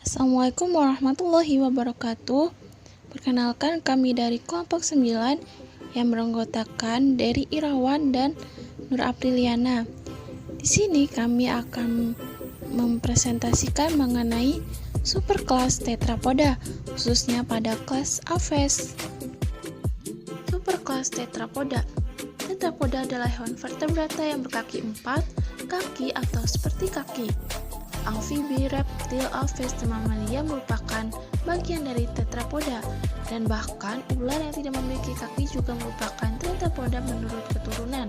Assalamualaikum warahmatullahi wabarakatuh. Perkenalkan, kami dari kelompok 9 yang beranggotakan Dery Irawan dan Nur Apriliana. Di sini kami akan mempresentasikan mengenai superkelas tetrapoda, khususnya pada kelas Aves. Superkelas tetrapoda. Tetrapoda adalah hewan vertebrata yang berkaki 4, kaki atau seperti kaki. Amfibi, reptil, aves, dan mamalia merupakan bagian dari tetrapoda, dan bahkan ular yang tidak memiliki kaki juga merupakan tetrapoda menurut keturunan.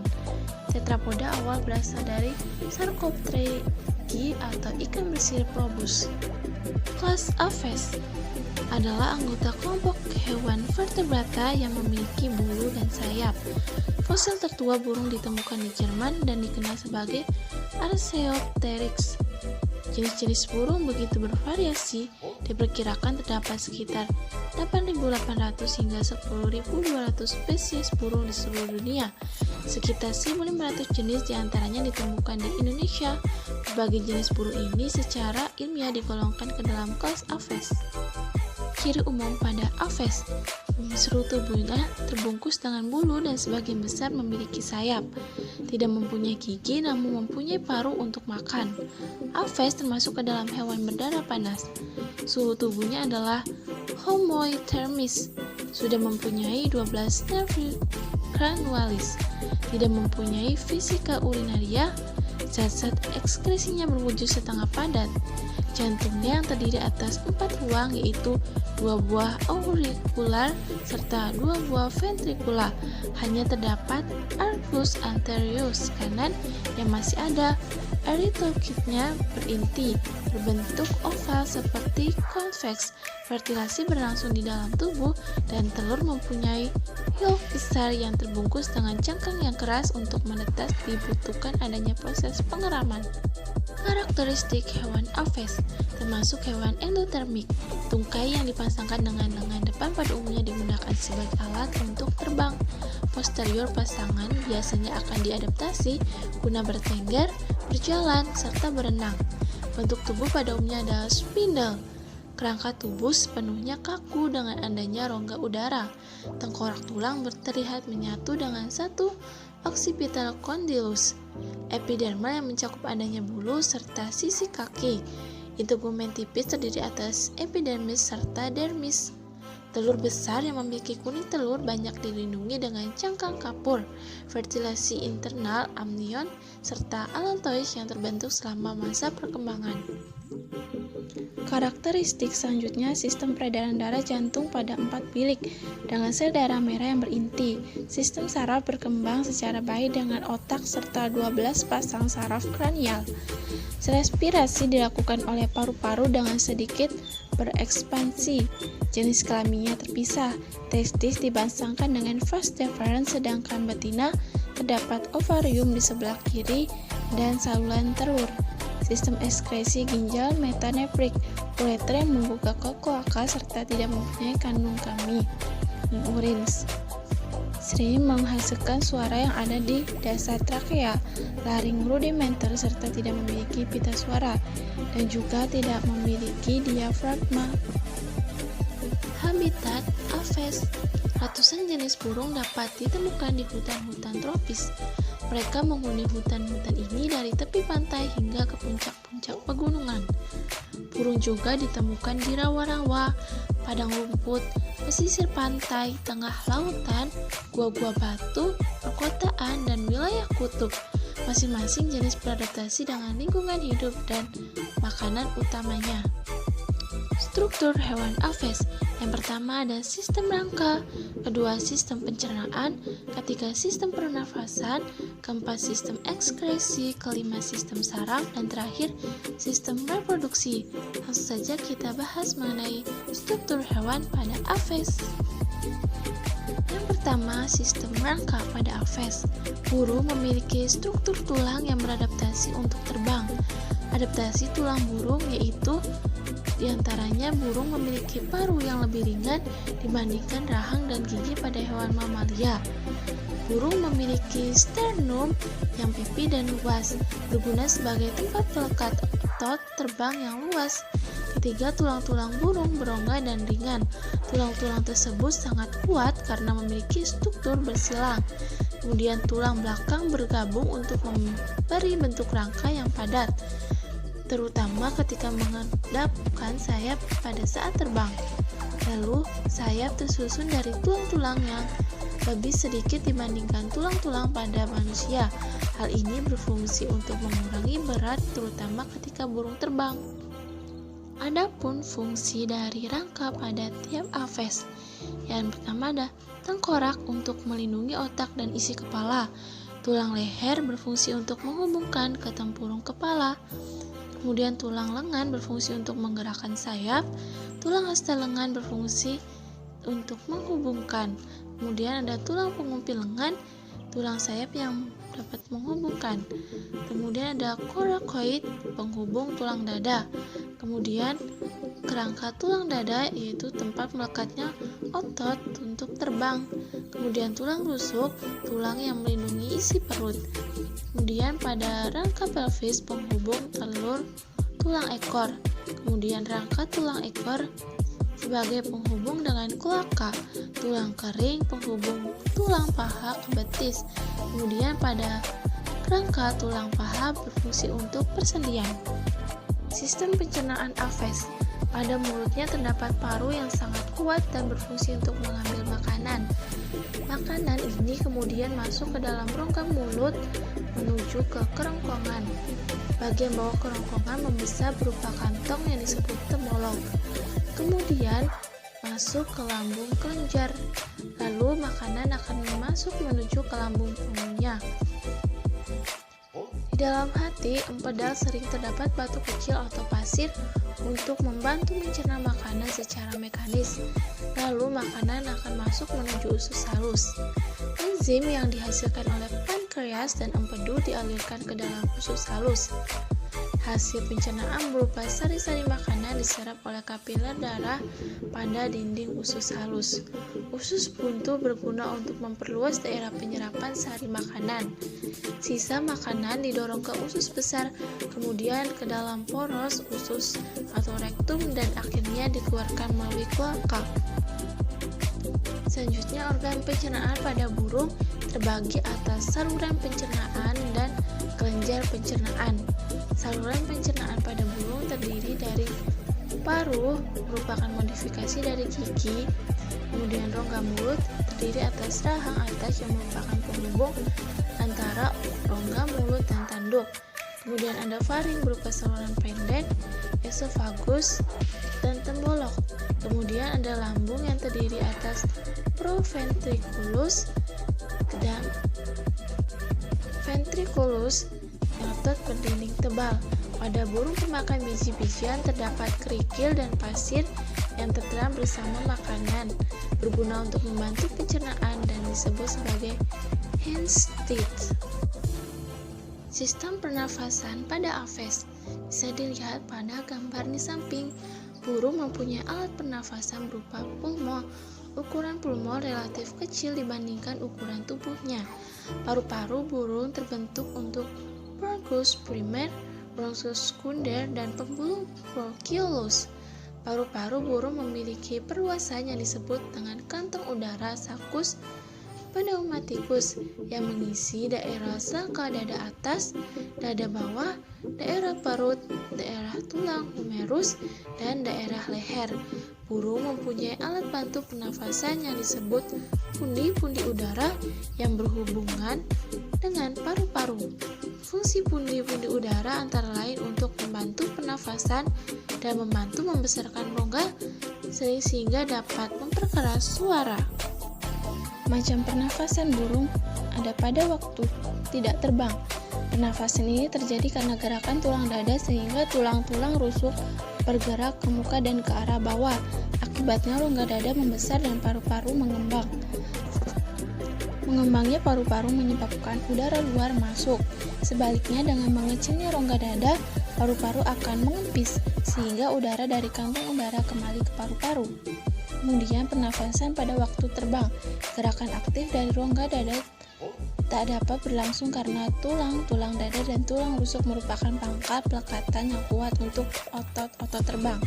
Tetrapoda awal berasal dari Sarcopterygi atau ikan bersirip probus. Kelas Aves adalah anggota kelompok hewan vertebrata yang memiliki bulu dan sayap. Fosil tertua burung ditemukan di Jerman dan dikenal sebagai Archaeopteryx. Jenis-jenis burung begitu bervariasi, diperkirakan terdapat sekitar 8.800 hingga 10.200 spesies burung di seluruh dunia. Sekitar 1.500 jenis diantaranya ditemukan di Indonesia. Berbagai jenis burung ini secara ilmiah digolongkan ke dalam kelas Aves. Ciri umum pada Aves: seluruh tubuhnya terbungkus dengan bulu dan sebagian besar memiliki sayap. Tidak mempunyai gigi namun mempunyai paruh untuk makan. Aves termasuk ke dalam hewan berdarah panas. Suhu tubuhnya adalah homoiothermis. Sudah mempunyai 12 nervi granualis. Tidak mempunyai vesika urinaria. Zat-zat ekskresinya berwujud setengah padat. Jantungnya yang terdiri atas 4 ruang, yaitu 2 buah aurikular serta 2 buah ventrikula. Hanya terdapat arcus anterius kanan yang masih ada. Eritrokitnya berinti, berbentuk oval seperti konveks. Fertilasi berlangsung di dalam tubuh, dan telur mempunyai yolk besar yang terbungkus dengan cangkang yang keras. Untuk menetas dibutuhkan adanya proses pengeraman. Karakteristik hewan Aves termasuk hewan endotermik. Tungkai yang dipasangkan dengan lengan depan pada umumnya digunakan sebagai alat untuk terbang. Posterior pasangan biasanya akan diadaptasi guna bertengger, berjalan, serta berenang. Bentuk tubuh pada umumnya adalah spindle. Kerangka tubuh sepenuhnya kaku dengan adanya rongga udara. Tengkorak tulang terlihat menyatu dengan satu occipital condylus. Epidermal yang mencakup adanya bulu serta sisi kaki. Integumen tipis terdiri atas epidermis serta dermis. Telur besar yang memiliki kuning telur banyak dilindungi dengan cangkang kapur. Fertilasi internal amnion serta allantois yang terbentuk selama masa perkembangan. Karakteristik selanjutnya sistem peredaran darah jantung pada 4 bilik dengan sel darah merah yang berinti. Sistem saraf berkembang secara baik dengan otak serta 12 pasang saraf kranial. Respirasi dilakukan oleh paru-paru dengan sedikit berekspansi. Jenis kelaminnya terpisah. Testis dipasangkan dengan vas deferens, sedangkan betina terdapat ovarium di sebelah kiri dan saluran telur. Sistem ekskresi ginjal metanefrik, ureter yang membuka ke kloaka serta tidak mempunyai kandung kemih. Urins sering menghasilkan suara yang ada di dasar trakea, laring rudimenter serta tidak memiliki pita suara, dan juga tidak memiliki diafragma. Habitat Aves: ratusan jenis burung dapat ditemukan di hutan-hutan tropis. Mereka menghuni hutan-hutan ini dari tepi pantai hingga ke puncak-puncak pegunungan. Burung juga ditemukan di rawa-rawa, padang rumput, pesisir pantai, tengah lautan, gua-gua batu, perkotaan, dan wilayah kutub. Masing-masing jenis beradaptasi dengan lingkungan hidup dan makanan utamanya. Struktur hewan Aves: yang pertama ada sistem rangka, kedua sistem pencernaan, ketiga sistem pernafasan, keempat sistem ekskresi, kelima sistem saraf, dan terakhir sistem reproduksi. Langsung saja kita bahas mengenai struktur hewan pada Aves. Yang pertama, sistem rangka pada Aves. Burung memiliki struktur tulang yang beradaptasi untuk terbang. Adaptasi tulang burung yaitu diantaranya burung memiliki paruh yang lebih ringan dibandingkan rahang dan gigi pada hewan mamalia. Burung memiliki sternum yang pipi dan luas, berguna sebagai tempat pelekat otot terbang yang luas. Ketiga, tulang-tulang burung berongga dan ringan. Tulang-tulang tersebut sangat kuat karena memiliki struktur bersilang. Kemudian tulang belakang bergabung untuk memberi bentuk rangka yang padat, terutama ketika menghadapkan sayap pada saat terbang. Lalu, sayap tersusun dari tulang-tulang yang lebih sedikit dibandingkan tulang-tulang pada manusia. Hal ini berfungsi untuk mengurangi berat, terutama ketika burung terbang. Adapun fungsi dari rangka pada tiap aves. Yang pertama ada tengkorak untuk melindungi otak dan isi kepala. Tulang leher berfungsi untuk menghubungkan ke tempurung kepala. Kemudian tulang lengan berfungsi untuk menggerakkan sayap. Tulang hasta lengan berfungsi untuk menghubungkan. Kemudian ada tulang pengumpil lengan, tulang sayap yang dapat menghubungkan. Kemudian ada coracoid, penghubung tulang dada. Kemudian kerangka tulang dada, yaitu tempat melekatnya otot untuk terbang. Kemudian tulang rusuk, tulang yang melindungi isi perut. Kemudian pada rangka pelvis, penghubung telur tulang ekor. Kemudian rangka tulang ekor sebagai penghubung dengan kloaka. Tulang kering, penghubung tulang paha ke betis. Kemudian pada rangka tulang paha berfungsi untuk persendian. Sistem pencernaan aves. Pada mulutnya terdapat paru yang sangat kuat dan berfungsi untuk mengambil makanan. Makanan ini kemudian masuk ke dalam rongga mulut menuju ke kerongkongan. Bagian bawah kerongkongan membesar berupa kantong yang disebut temolong. Kemudian masuk ke lambung kelenjar. Lalu makanan akan masuk menuju ke lambung pengunyah. Di dalam hati empedal sering terdapat batu kecil atau pasir untuk membantu mencerna makanan secara mekanis. Lalu makanan akan masuk menuju usus halus. Enzim yang dihasilkan oleh pankreas dan empedu dialirkan ke dalam usus halus. Hasil pencernaan berupa sari-sari makanan diserap oleh kapiler darah pada dinding usus halus. Usus buntu berguna untuk memperluas daerah penyerapan sari makanan. Sisa makanan didorong ke usus besar, kemudian ke dalam poros usus atau rektum dan akhirnya dikeluarkan melalui kloaka. Selanjutnya, organ pencernaan pada burung terbagi atas saluran pencernaan dan kelenjar pencernaan. Saluran pencernaan pada burung terdiri dari paru, merupakan modifikasi dari gigi. Kemudian rongga mulut terdiri atas rahang atas yang merupakan penghubung antara rongga mulut dan tanduk. Kemudian ada faring berupa saluran pendek, esofagus, dan tembolok. Kemudian ada lambung yang terdiri atas proventriculus dan ventriculus yang otot berdinding tebal. Pada burung pemakan biji-bijian terdapat kerikil dan pasir yang terteram bersama makanan, berguna untuk membantu pencernaan dan disebut sebagai hen's teeth. Sistem pernafasan pada aves bisa dilihat pada gambar di samping. Burung mempunyai alat pernafasan berupa pulmo. Ukuran pulmo relatif kecil dibandingkan ukuran tubuhnya. Paru-paru burung terbentuk untuk bronchus primer, bronchus sekunder, dan pembuluh bronchiolus. Paru-paru burung memiliki perluasan yang disebut dengan kantong udara sakus pneumaticus yang mengisi daerah sangka dada atas, dada bawah, daerah perut, daerah tulang humerus, dan daerah leher. Burung mempunyai alat bantu pernafasan yang disebut pundi-pundi udara yang berhubungan dengan paru-paru. Fungsi pundi-pundi udara antara lain untuk membantu pernafasan dan membantu membesarkan rongga sehingga dapat memperkeras suara. Macam pernafasan burung ada pada waktu tidak terbang. Pernafasan ini terjadi karena gerakan tulang dada sehingga tulang-tulang rusuk bergerak ke muka dan ke arah bawah. Akibatnya rongga dada membesar dan paru-paru mengembang. Mengembangnya paru-paru menyebabkan udara luar masuk. Sebaliknya, dengan mengecilnya rongga dada, paru-paru akan mengempis sehingga udara dari kantong udara kembali ke paru-paru. Kemudian pernafasan pada waktu terbang. Gerakan aktif dari rongga dada Tak dapat berlangsung karena tulang dada dan tulang rusuk merupakan pangkal pelekatan yang kuat untuk otot-otot terbang.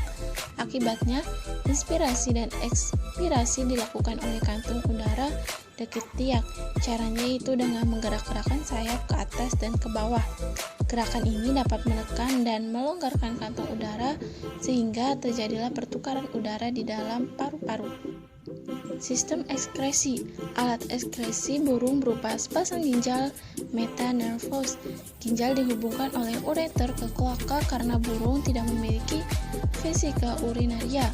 Akibatnya, inspirasi dan ekspirasi dilakukan oleh kantung udara dekat tiak. Caranya itu dengan menggerak-gerakkan sayap ke atas dan ke bawah. Gerakan ini dapat menekan dan melonggarkan kantung udara sehingga terjadilah pertukaran udara di dalam paru-paru. Sistem ekskresi. Alat ekskresi burung berupa sepasang ginjal metanervous. Ginjal dihubungkan oleh ureter ke kloaka karena burung tidak memiliki vesika urinaria.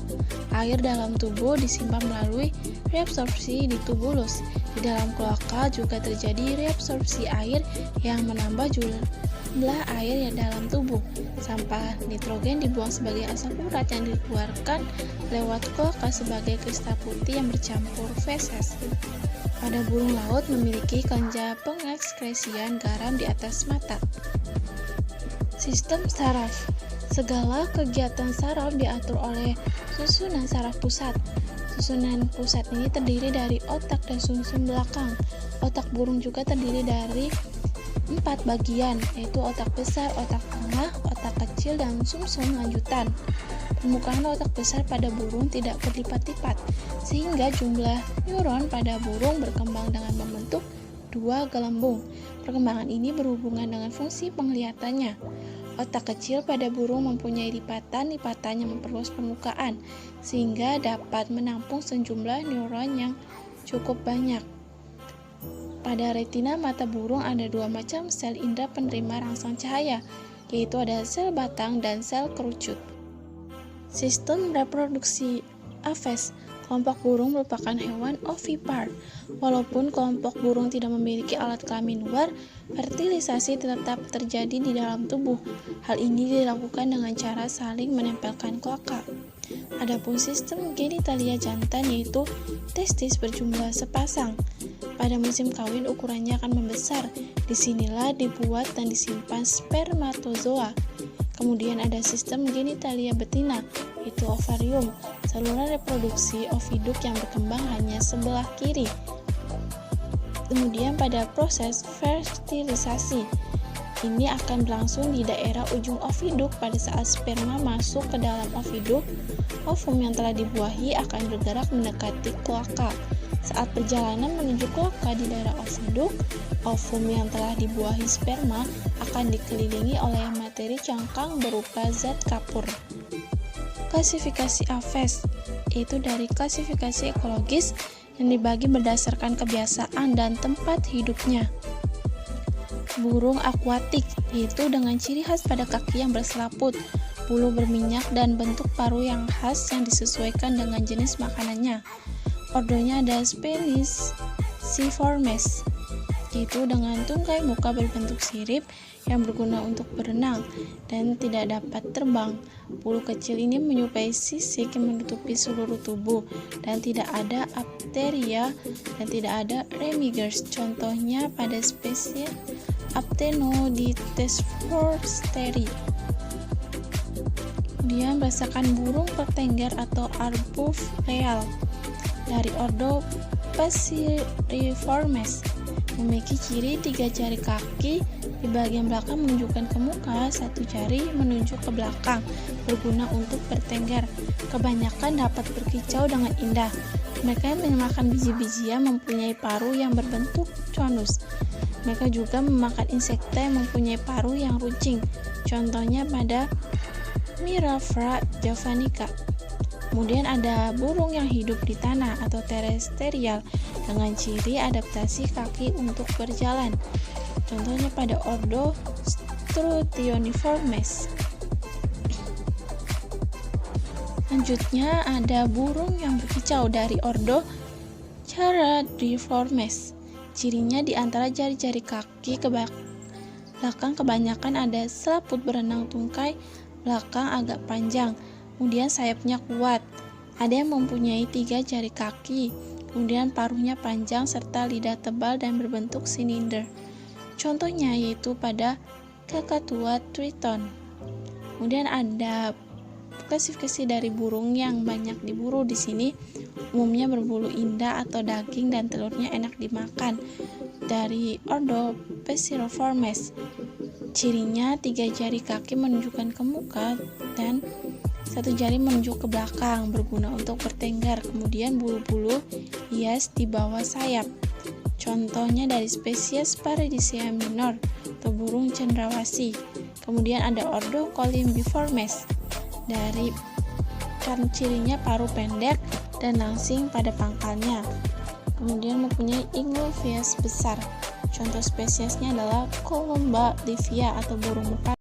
Air dalam tubuh disimpan melalui reabsorpsi di tubulus. Di dalam kloaka juga terjadi reabsorpsi air yang menambah jumlah air yang dalam tubuh. Sampah nitrogen dibuang sebagai asam urat yang dikeluarkan lewat kloaka sebagai kristal putih yang bercampur feses. Pada burung laut memiliki kelenjar pengekskresian garam di atas mata. Sistem saraf. Segala kegiatan saraf diatur oleh susunan saraf pusat. Susunan pusat ini terdiri dari otak dan sumsum belakang. Otak burung juga terdiri dari 4 bagian, yaitu otak besar, otak tengah, otak kecil, dan sumsum lanjutan. Permukaan otak besar pada burung tidak berlipat-lipat, sehingga jumlah neuron pada burung berkembang dengan membentuk 2 gelembung. Perkembangan ini berhubungan dengan fungsi penglihatannya. Otak kecil pada burung mempunyai lipatan-lipatan yang memperluas permukaan, sehingga dapat menampung sejumlah neuron yang cukup banyak. Pada retina mata burung ada 2 macam sel indera penerima rangsang cahaya, yaitu ada sel batang dan sel kerucut. Sistem reproduksi Aves. Kelompok burung merupakan hewan ovipar. Walaupun kelompok burung tidak memiliki alat kelamin luar, fertilisasi tetap terjadi di dalam tubuh. Hal ini dilakukan dengan cara saling menempelkan kloaka. Adapun sistem genitalia jantan yaitu testis berjumlah sepasang. Pada musim kawin ukurannya akan membesar. Disinilah dibuat dan disimpan spermatozoa. Kemudian ada sistem genitalia betina, yaitu ovarium, saluran reproduksi oviduk yang berkembang hanya sebelah kiri. Kemudian pada proses fertilisasi, ini akan berlangsung di daerah ujung oviduk. Pada saat sperma masuk ke dalam oviduk, ovum yang telah dibuahi akan bergerak mendekati kloaka. Saat perjalanan menuju kloaka di daerah oviduk, ovum yang telah dibuahi sperma akan dikelilingi oleh materi cangkang berupa zat kapur. Klasifikasi Aves, yaitu dari klasifikasi ekologis yang dibagi berdasarkan kebiasaan dan tempat hidupnya. Burung akuatik, yaitu dengan ciri khas pada kaki yang berselaput, bulu berminyak, dan bentuk paruh yang khas yang disesuaikan dengan jenis makanannya. Ordonya ada Speliciformes, yaitu dengan tungkai muka berbentuk sirip yang berguna untuk berenang dan tidak dapat terbang. Bulu kecil ini menyerupai sisik yang menutupi seluruh tubuh dan tidak ada apteria dan tidak ada remigers. Contohnya pada spesies Aptenodictes forsteri. Dia merasakan burung pertengger atau arbufreal dari ordo Passeriformes. Memiliki ciri 3 jari kaki di bagian belakang menunjukkan ke muka, 1 jari menunjuk ke belakang, berguna untuk bertengger. Kebanyakan dapat berkicau dengan indah. Mereka yang memakan biji-bijian mempunyai paruh yang berbentuk conus. Mereka juga memakan insekta yang mempunyai paruh yang runcing. Contohnya pada Mirafra javanica. Kemudian ada burung yang hidup di tanah atau terestrial dengan ciri adaptasi kaki untuk berjalan. Contohnya pada ordo Strutioniformes. Selanjutnya ada burung yang berkicau dari ordo Charadiformes. Cirinya di antara jari-jari kaki ke belakang kebanyakan ada selaput berenang tungkai belakang agak panjang. Kemudian sayapnya kuat. Ada yang mempunyai 3 jari kaki, kemudian paruhnya panjang serta lidah tebal dan berbentuk silinder. Contohnya yaitu pada Kakatua triton. Kemudian ada klasifikasi dari burung yang banyak diburu di sini. Umumnya berbulu indah atau daging dan telurnya enak dimakan. dari ordo Passeriformes. Cirinya 3 jari kaki menunjukkan ke muka dan 1 jari menunjuk ke belakang, berguna untuk bertengger. Kemudian bulu-bulu hias di bawah sayap. Contohnya dari spesies Paradisea minor atau burung cendrawasih. Kemudian ada ordo Collembiformes. Dari cirinya paruh pendek dan langsing pada pangkalnya. Kemudian mempunyai ingulfias besar. Contoh spesiesnya adalah Columba livia atau burung merpati.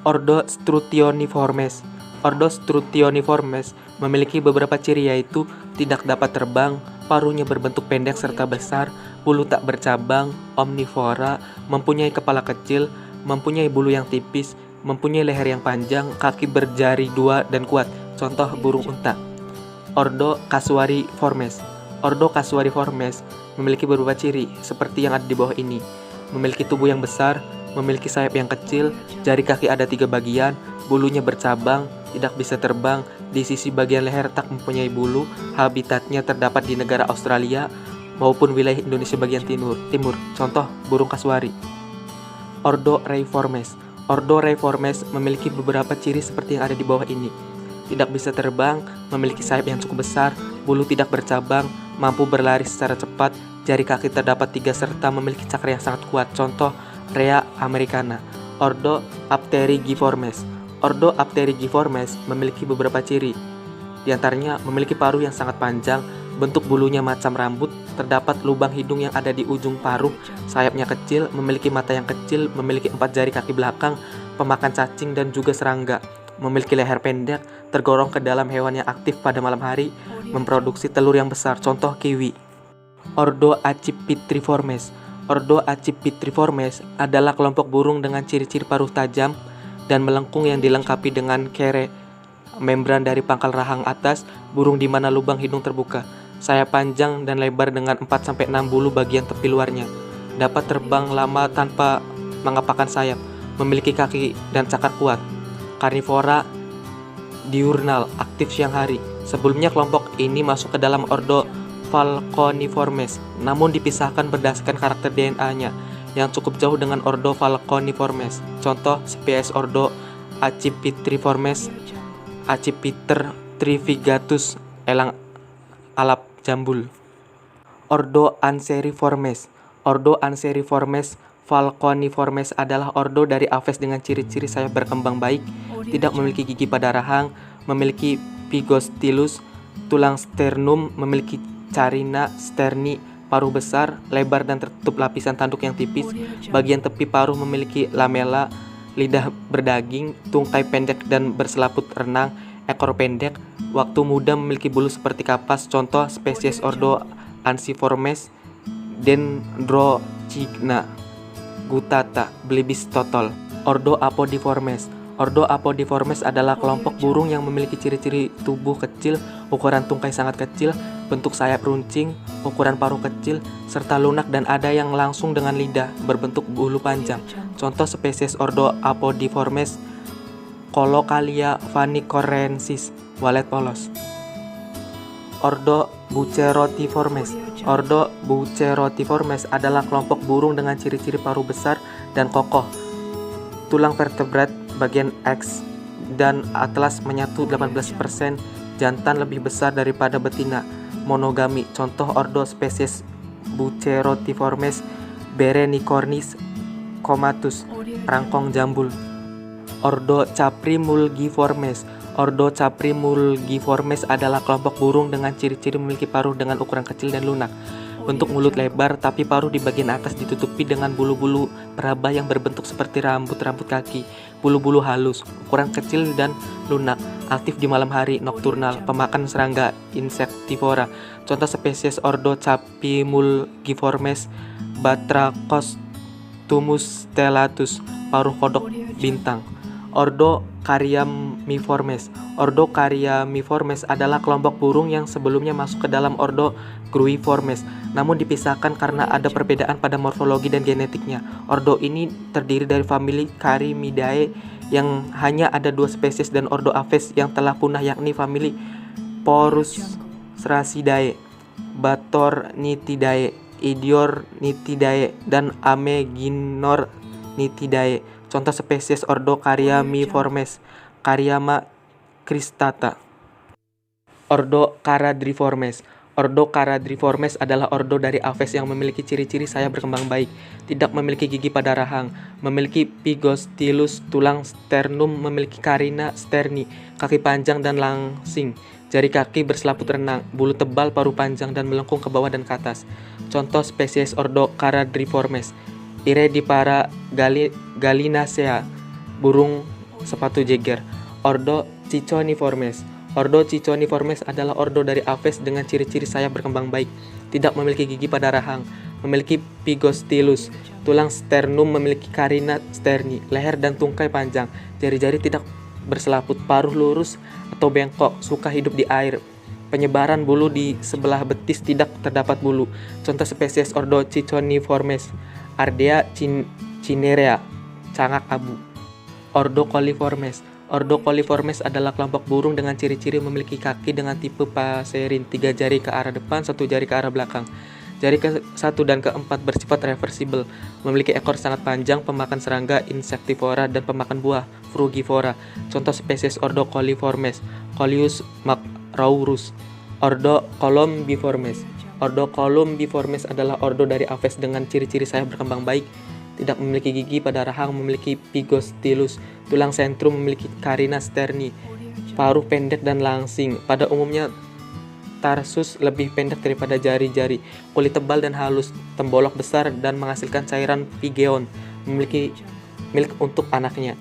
Ordo Strutioniformes. Ordo Strutioniformes memiliki beberapa ciri, yaitu tidak dapat terbang, paruhnya berbentuk pendek serta besar, bulu tak bercabang, omnivora, mempunyai kepala kecil, mempunyai bulu yang tipis, mempunyai leher yang panjang, kaki berjari 2 dan kuat. Contoh burung unta. Ordo Casuariformes. Ordo Casuariformes memiliki beberapa ciri seperti yang ada di bawah ini. Memiliki tubuh yang besar, memiliki sayap yang kecil, jari kaki ada 3 bagian, bulunya bercabang, tidak bisa terbang, di sisi bagian leher tak mempunyai bulu, habitatnya terdapat di negara Australia maupun wilayah Indonesia bagian timur. Contoh burung kasuari. Ordo Reiformes. Ordo Reiformes memiliki beberapa ciri seperti yang ada di bawah ini. Tidak bisa terbang, memiliki sayap yang cukup besar, bulu tidak bercabang, mampu berlari secara cepat, jari kaki terdapat 3 serta memiliki cakar yang sangat kuat. Contoh Rhea americana. Ordo Apterigiformes. Ordo Apterigiformes memiliki beberapa ciri. Di antaranya memiliki paruh yang sangat panjang, bentuk bulunya macam rambut, terdapat lubang hidung yang ada di ujung paruh, sayapnya kecil, memiliki mata yang kecil, memiliki 4 jari kaki belakang, pemakan cacing dan juga serangga, memiliki leher pendek, tergolong ke dalam hewan yang aktif pada malam hari, memproduksi telur yang besar. Contoh kiwi. Ordo Accipitriformes. Ordo Accipitriformes adalah kelompok burung dengan ciri-ciri paruh tajam dan melengkung yang dilengkapi dengan kere, membran dari pangkal rahang atas, burung di mana lubang hidung terbuka, sayap panjang dan lebar dengan 4-6 bulu bagian tepi luarnya, dapat terbang lama tanpa mengepakkan sayap, memiliki kaki dan cakar kuat, karnivora, diurnal, aktif siang hari. Sebelumnya kelompok ini masuk ke dalam ordo Falconiformes, namun dipisahkan berdasarkan karakter DNA-nya yang cukup jauh dengan ordo Falconiformes. Contoh spesies ordo Accipitriformes, Accipiter trivigatus, elang alap jambul. Ordo Anseriformes. Ordo Anseriformes Falconiformes adalah ordo dari Aves dengan ciri-ciri sayap berkembang baik, tidak memiliki gigi pada rahang, memiliki pygostylus, tulang sternum, memiliki carina sterni, paruh besar, lebar dan tertutup lapisan tanduk yang tipis, bagian tepi paruh memiliki lamela, lidah berdaging, tungkai pendek dan berselaput renang, ekor pendek, waktu muda memiliki bulu seperti kapas. Contoh spesies ordo Ansiformes, Dendrochigna gutata, belibis totol. Ordo Apodiformes. Ordo Apodiformes adalah kelompok burung yang memiliki ciri-ciri tubuh kecil, ukuran tungkai sangat kecil, bentuk sayap runcing, ukuran paruh kecil, serta lunak dan ada yang langsung dengan lidah, berbentuk bulu panjang. Contoh spesies ordo Apodiformes, Colocalia vanicorensis, walet polos. Ordo Bucerotiformes. Ordo Bucerotiformes adalah kelompok burung dengan ciri-ciri paruh besar dan kokoh, tulang vertebrat bagian X dan atlas menyatu 18%, jantan lebih besar daripada betina, monogami. Contoh ordo spesies Bucerotiformes, Berenicornis comatus, rangkong jambul. Ordo Caprimulgiformes. Ordo Caprimulgiformes adalah kelompok burung dengan ciri-ciri memiliki paruh dengan ukuran kecil dan lunak, bentuk mulut lebar tapi paruh di bagian atas ditutupi dengan bulu-bulu peraba yang berbentuk seperti rambut-rambut kaki, bulu-bulu halus, ukuran kecil dan lunak, aktif di malam hari, nokturnal, pemakan serangga, insektivora. Contoh spesies ordo Caprimulgiformes, Batrachostomus stellatus, paruh kodok bintang. Ordo Cariamiformes. Ordo Cariamiformes adalah kelompok burung yang sebelumnya masuk ke dalam ordo Gruiformes, namun dipisahkan karena ada perbedaan pada morfologi dan genetiknya. Ordo ini terdiri dari famili Carimidae yang hanya ada 2 spesies dan ordo Aves yang telah punah, yakni famili Porus Srassidae, Batornithidae, Idiornithidae, dan Ameginornithidae. Contoh spesies ordo Caryamiformes, Caryama cristata. Ordo Charadriformes. Ordo Charadriformes adalah ordo dari Aves yang memiliki ciri-ciri sayap berkembang baik, tidak memiliki gigi pada rahang, memiliki pygostylus, tulang sternum, memiliki carina sterni, kaki panjang dan langsing, jari kaki berselaput renang, bulu tebal, paruh panjang dan melengkung ke bawah dan ke atas. Contoh spesies ordo Charadriformes, Iridipara gallinacea, burung sepatu jeger. Ordo Cichoniformes. Ordo Cichoniformes adalah ordo dari Aves dengan ciri-ciri sayap berkembang baik, tidak memiliki gigi pada rahang, memiliki pygostylus, tulang sternum, memiliki carina sterni, leher dan tungkai panjang, jari-jari tidak berselaput, paruh lurus atau bengkok, suka hidup di air. Penyebaran bulu di sebelah betis, tidak terdapat bulu. Contoh spesies ordo Cichoniformes, Ardea cinerea, cangak abu. Ordo Coliformes. Ordo Coliformes adalah kelompok burung dengan ciri-ciri memiliki kaki dengan tipe passerin, 3 jari ke arah depan, 1 jari ke arah belakang. Jari ke-1 dan ke-4 bersifat reversible, memiliki ekor sangat panjang, pemakan serangga, insektivora, dan pemakan buah, frugivora. Contoh spesies ordo Coliformes, Coleus macrourus. Ordo Columbiformes. Ordo Columbiformes adalah ordo dari Aves dengan ciri-ciri sayap berkembang baik, tidak memiliki gigi pada rahang, memiliki pygostylus, tulang sentrum, memiliki carina sterni, paruh pendek dan langsing. Pada umumnya tarsus lebih pendek daripada jari-jari, kulit tebal dan halus, tembolok besar dan menghasilkan cairan pygeon, memiliki milk untuk anaknya.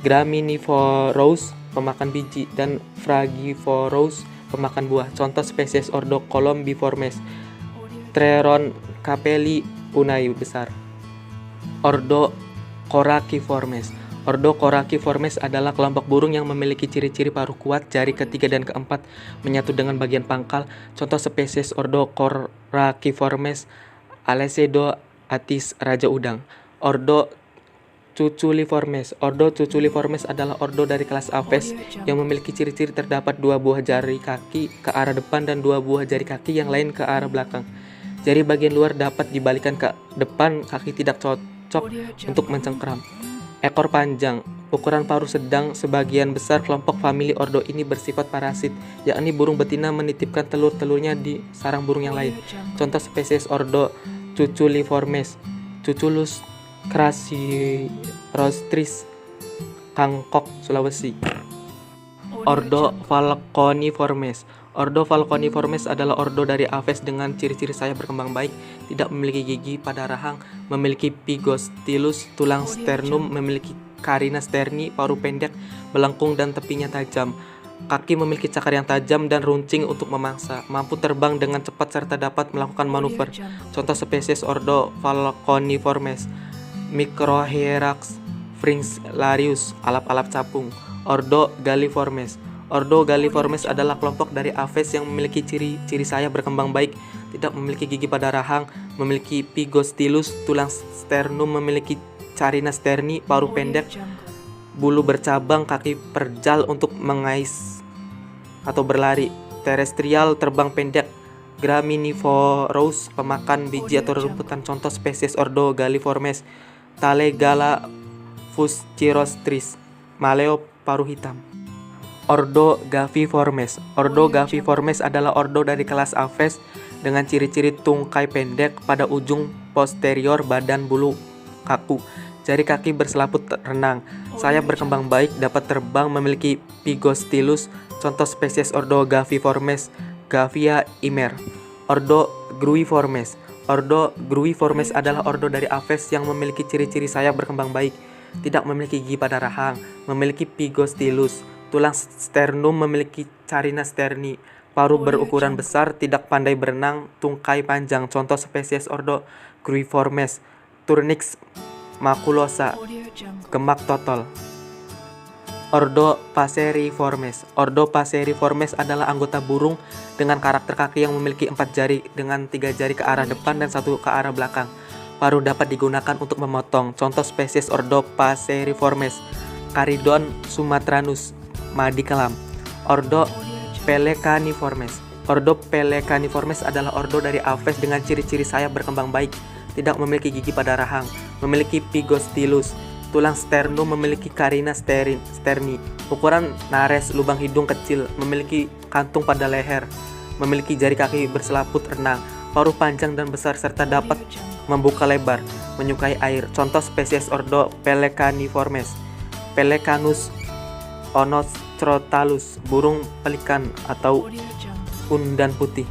Graminivorous, pemakan biji, dan Fragivorous, pemakan buah. Contoh spesies ordo Columbiformes, Treron capelli punai, besar. Ordo Coraciformes. Ordo Coraciformes adalah kelompok burung yang memiliki ciri-ciri paruh kuat, jari ke-3 dan ke-4 menyatu dengan bagian pangkal. Contoh spesies ordo Coraciformes, Alcedo atis, raja udang. Ordo Cuculiformes. Ordo Cuculiformes adalah ordo dari kelas Aves yang memiliki ciri-ciri terdapat 2 buah jari kaki ke arah depan dan 2 buah jari kaki yang lain ke arah belakang. Jari bagian luar dapat dibalikan ke depan, kaki tidak cocok untuk mencengkeram. Ekor panjang, ukuran paruh sedang. Sebagian besar kelompok famili ordo ini bersifat parasit, yakni burung betina menitipkan telur-telurnya di sarang burung yang lain. Contoh spesies ordo Cuculiformes, Cuculus crassirostris, Kangkok, Sulawesi. Ordo Falconiformes. Ordo Falconiformes adalah ordo dari Aves dengan ciri-ciri sayap berkembang baik, tidak memiliki gigi pada rahang, memiliki pygostylus, tulang sternum, memiliki carina sterni, paruh pendek, melengkung dan tepinya tajam. Kaki memiliki cakar yang tajam dan runcing untuk memangsa, mampu terbang dengan cepat serta dapat melakukan manuver. Contoh spesies ordo Falconiformes, Microhyrax fringillarius, alap-alap capung. Ordo Galliformes. Ordo Galliformes adalah kelompok dari Aves yang memiliki ciri-ciri sayap berkembang baik, tidak memiliki gigi pada rahang, memiliki pygostylus, tulang sternum, memiliki carina sterni, paruh pendek, bulu bercabang, kaki perjal untuk mengais atau berlari, terestrial, terbang pendek. Graminivorous, pemakan biji atau rerumputan. Contoh spesies ordo Galliformes, Talegala fuscirostris, maleo, paruh hitam. Ordo Gaviformes. Ordo Gaviformes adalah ordo dari kelas Aves dengan ciri-ciri tungkai pendek pada ujung posterior badan, bulu kaku, jari kaki berselaput renang, sayap berkembang baik, dapat terbang, memiliki pygostylus. Contoh spesies ordo Gaviformes, Gavia imer. Ordo Gruiformes. Ordo Gruiformes adalah ordo dari Aves yang memiliki ciri-ciri sayap berkembang baik, tidak memiliki gigi pada rahang, memiliki pygostylus, tulang sternum, memiliki carina sterni, paruh berukuran besar, tidak pandai berenang, tungkai panjang. Contoh spesies ordo Gruiformes, Turnix maculosa, gemak totol. Ordo Passeriformes. Ordo Passeriformes adalah anggota burung dengan karakter kaki yang memiliki 4 jari dengan 3 jari ke arah depan dan 1 ke arah belakang. Paruh dapat digunakan untuk memotong. Contoh spesies Ordo Passeriformes, Caridon sumatranus, madi kelam. Ordo Pelecaniformes. Ordo Pelecaniformes adalah ordo dari Aves dengan ciri-ciri sayap berkembang baik, tidak memiliki gigi pada rahang, memiliki pygostylus, tulang sternum, memiliki carina sterni, ukuran nares, lubang hidung kecil, memiliki kantung pada leher, memiliki jari kaki berselaput renang, paruh panjang dan besar serta dapat membuka lebar, menyukai air. Contoh spesies ordo Pelecaniformes: Pelecanus onostrotalus, burung pelikan atau undan putih.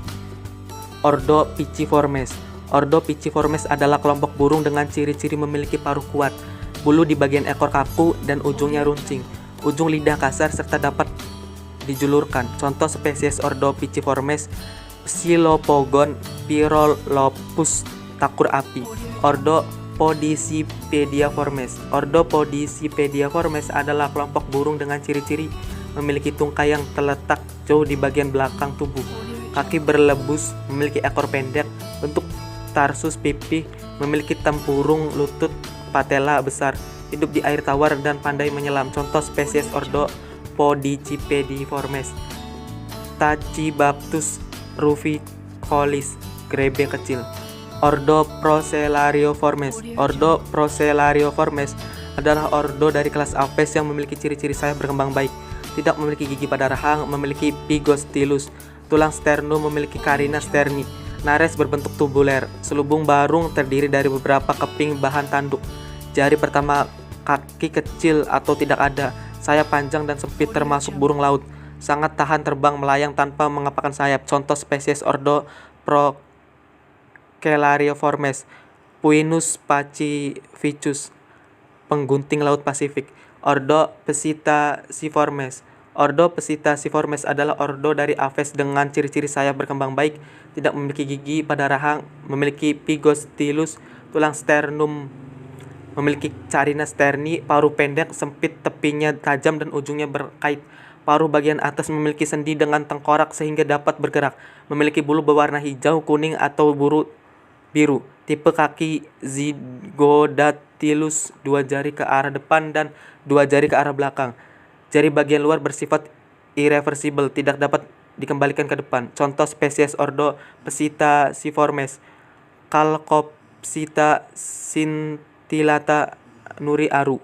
Ordo Piciformes. Ordo Piciformes adalah kelompok burung dengan ciri-ciri memiliki paruh kuat, bulu di bagian ekor kaku dan ujungnya runcing, ujung lidah kasar serta dapat dijulurkan. Contoh spesies Ordo Piciformes: Psilopogon pyrolopus, takur api. Ordo Podicipediaformes. Ordo Podicipediaformes adalah kelompok burung dengan ciri-ciri memiliki tungkai yang terletak jauh di bagian belakang tubuh, kaki berlebus, memiliki ekor pendek, bentuk tarsus pipih, memiliki tempurung lutut, patella besar, hidup di air tawar dan pandai menyelam. Contoh spesies Ordo Podicipediformes: Tachybaptus ruficolis, grebe kecil. Ordo Procelarioformes. Ordo Procelarioformes adalah ordo dari kelas Aves yang memiliki ciri-ciri sayap berkembang baik, tidak memiliki gigi pada rahang, memiliki pygostylus, tulang sternum, memiliki carina sterni, nares berbentuk tubuler, selubung barung terdiri dari beberapa keping bahan tanduk, jari pertama kaki kecil atau tidak ada, sayap panjang dan sempit termasuk burung laut, sangat tahan terbang melayang tanpa mengepakkan sayap. Contoh spesies Ordo Procelarioformes: Puinus pacificus, penggunting laut Pasifik. Ordo Psittaciformes. Ordo Psittaciformes adalah ordo dari Aves dengan ciri-ciri sayap berkembang baik, tidak memiliki gigi pada rahang, memiliki pygostylus, tulang sternum, memiliki carina sterni, paruh pendek, sempit, tepinya tajam dan ujungnya berkait. Paruh bagian atas memiliki sendi dengan tengkorak sehingga dapat bergerak, memiliki bulu berwarna hijau, kuning atau biru. Tipe kaki Zygodactylus, 2 jari ke arah depan dan 2 jari ke arah belakang. Jari bagian luar bersifat irreversibel, tidak dapat dikembalikan ke depan. Contoh spesies Ordo Psittaciformes: Calcopsita scintillata nuri aru.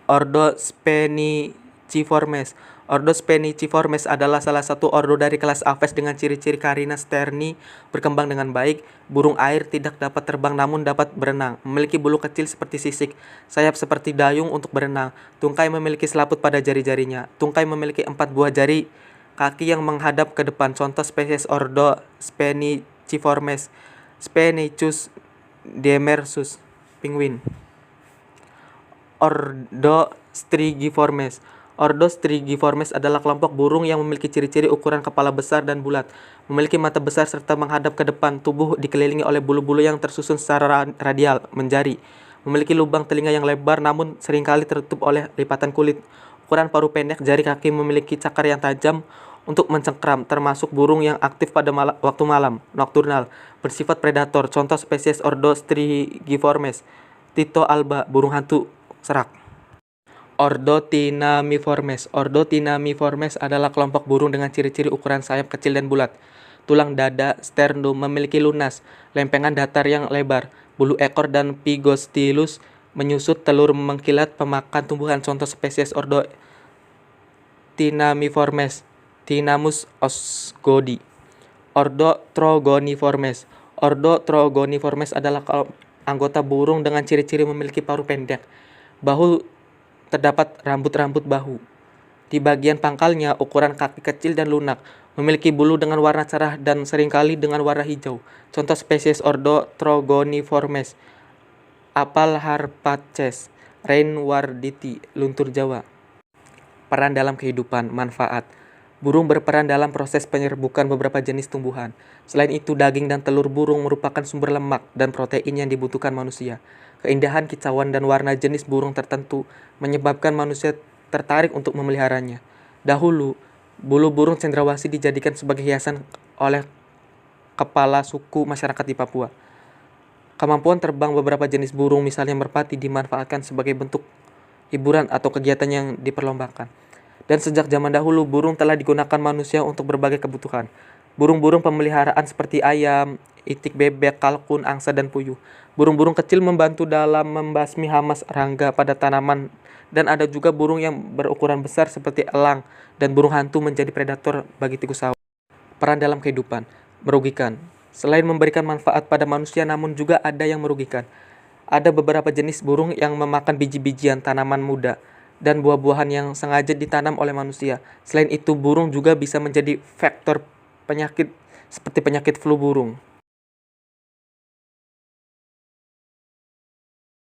Ordo Spheniciformes. Ordo Spheniciformes adalah salah satu ordo dari kelas Aves dengan ciri-ciri carina sterni berkembang dengan baik, burung air, tidak dapat terbang namun dapat berenang, memiliki bulu kecil seperti sisik, sayap seperti dayung untuk berenang, tungkai memiliki selaput pada jari-jarinya, tungkai memiliki 4 buah jari kaki yang menghadap ke depan. Contoh spesies Ordo Spheniciformes: Sphenicus demersus, penguin. Ordo Strigiformes. Ordo Strigiformes adalah kelompok burung yang memiliki ciri-ciri ukuran kepala besar dan bulat, memiliki mata besar serta menghadap ke depan, tubuh dikelilingi oleh bulu-bulu yang tersusun secara radial, menjari, memiliki lubang telinga yang lebar namun seringkali tertutup oleh lipatan kulit, ukuran paruh pendek, jari kaki memiliki cakar yang tajam untuk mencengkram, termasuk burung yang aktif pada waktu malam, nocturnal, bersifat predator. Contoh spesies Ordo Strigiformes: Tyto alba, burung hantu serak. Ordo Thinamiformes. Ordo Thinamiformes adalah kelompok burung dengan ciri-ciri ukuran sayap kecil dan bulat, tulang dada, sternum, memiliki lunas, lempengan datar yang lebar, bulu ekor dan pygostylus, menyusut, telur mengkilat, pemakan tumbuhan. Contoh spesies Ordo Thinamiformes: Thynamus osgoodi. Ordo Trogoniformes. Ordo Trogoniformes adalah anggota burung dengan ciri-ciri memiliki paruh pendek, bahu terdapat rambut-rambut bahu. Di bagian pangkalnya, ukuran kaki kecil dan lunak, memiliki bulu dengan warna cerah dan seringkali dengan warna hijau. Contoh spesies Ordo Trogoniformes: Apal harpaces, Reinwarditi, luntur Jawa. Peran dalam kehidupan, manfaat. Burung berperan dalam proses penyerbukan beberapa jenis tumbuhan. Selain itu, daging dan telur burung merupakan sumber lemak dan protein yang dibutuhkan manusia. Keindahan, kicauan, dan warna jenis burung tertentu menyebabkan manusia tertarik untuk memeliharanya. Dahulu, bulu burung cendrawasih dijadikan sebagai hiasan oleh kepala suku masyarakat di Papua. Kemampuan terbang beberapa jenis burung, misalnya merpati, dimanfaatkan sebagai bentuk hiburan atau kegiatan yang diperlombakan. Dan sejak zaman dahulu, burung telah digunakan manusia untuk berbagai kebutuhan. Burung-burung pemeliharaan seperti ayam, itik bebek, kalkun, angsa, dan puyuh. Burung-burung kecil membantu dalam membasmi hama serangga pada tanaman dan ada juga burung yang berukuran besar seperti elang dan burung hantu menjadi predator bagi tikus sawah. Peran dalam kehidupan merugikan. Selain memberikan manfaat pada manusia, namun juga ada yang merugikan. Ada beberapa jenis burung yang memakan biji-bijian tanaman muda dan buah-buahan yang sengaja ditanam oleh manusia. Selain itu, burung juga bisa menjadi faktor penyakit seperti penyakit flu burung.